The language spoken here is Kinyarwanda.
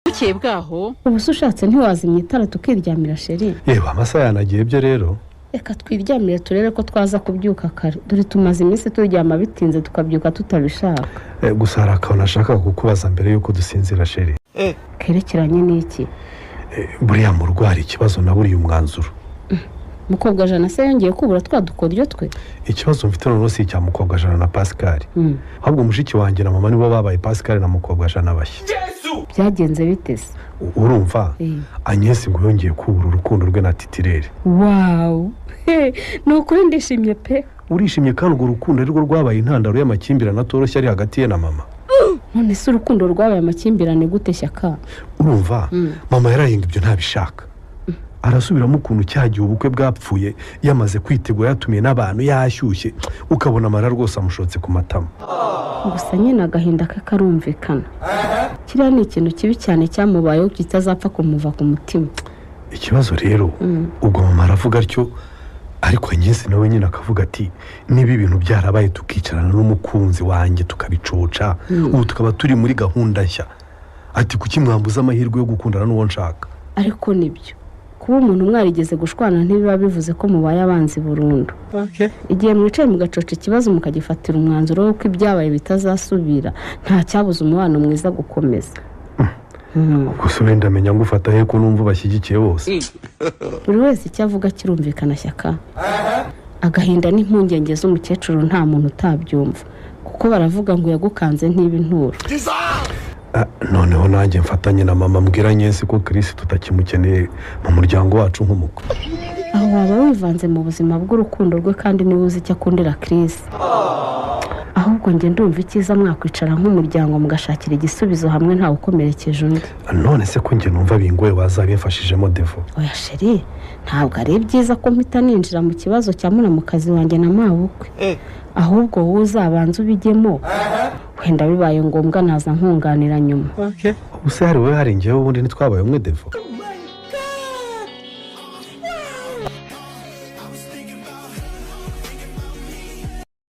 bukeye bwaho ubu se ushatse ntiwazimya itara tukiryamira sheri. Yewe amasaha yanagiye byo rero. Reka twiryamire turere ko twaza kubyuka kare. Dore tumaze iminsi turyama bitinze tukabyuka tutabishaka. Gusa hari akantu nashaka kukubaza mbere yuko dusinzira sheri. Kerekeranye n'iki? Buriya mu rugo hari ikibazo naburiye umwanzuro. Mukobwa Jana se yongeye kubura twadukoryo twe? Ikibazo mfite none si cya Mukobwa Jana na Pascal. Ahubwo mushiki wanjye na mama nibo babaye Pascal na Mukobwa Jana bashya. Byagenze bitese? Urumva Agnes ngo yongeye kubura urukundo rwe na Titirere. Wow, nukuri ndishimye pe. Urishimye kandi urwo rukundo rwo rwabaye intandaro y'amakimbirane atoroshye ari hagati ye na mama. None se urukundo rwabaye amakimbirane gute Shyaka? Urumva mama yarahinga ibyo ntabishaka. Arasubiramo ukuntu cyagiye ubukwe bwapfuye yamaze kwitegura yatumiye n'abantu yashyushye ukabona amara rwose amushotse ku matama. Gusa nyine agahinda ke karumvikana. Kiriya ni ikintu kibi cyane cyamubayeho kitazapfa kumuva ku mutima. Ikibazo rero ubwo mama aravuga atyo ariko Agnes nawe nyine akavuga ati niba ibintu byarabaye tukicarana n'umukunzi wanjye tukabicoca ubu tukaba turi muri gahunda nshya. Ati kuki mwambuza amahirwe yo gukundana n'uwo nshaka? Ariko nibyo kuba umuntu mwarigeze gushwana ntibiba bivuze ko mubaye abanzi burundu. Igihe mwicaye mugacoca ikibazo mukagifatira umwanzuro wo ko ibyabaye bitazasubira nta cyabuza umubano mwiza gukomeza. Gusa wenda menya ngufata he ko numva bashyigikiye bose. Buri wese icyo avuga kirumvikana Shyaka. Agahinda n'impungenge z'umukecuru nta muntu utabyumva kuko baravuga ngo yagukanze ntibinturo. Noneho nanjye mfatanye na mama mbwira Agnes ko Chris tutakimukeneye mu muryango wacu nk'umukwe. Aho waba wivanze mu buzima bw'urukundo rwe kandi niwe uzi icyo akundira Chris. Ahubwo njye ndumva icyiza mwakwicara nk'umuryango mugashakira igisubizo hamwe ntawe ukomerekeje undi. None se ko njye numva bingoye wazabimfashijemo Devo? Oya sheri, ntabwo ari byiza ko mpita ninjira mu kibazo cya mukazi wanjye na mabukwe. Ahubwo wowe uzabanza ubijyemo wenda bibaye ngombwa naza nkunganira nyuma. Ubuse hari wowe hari njyewe ubundi ntitwabaye umwe Devo?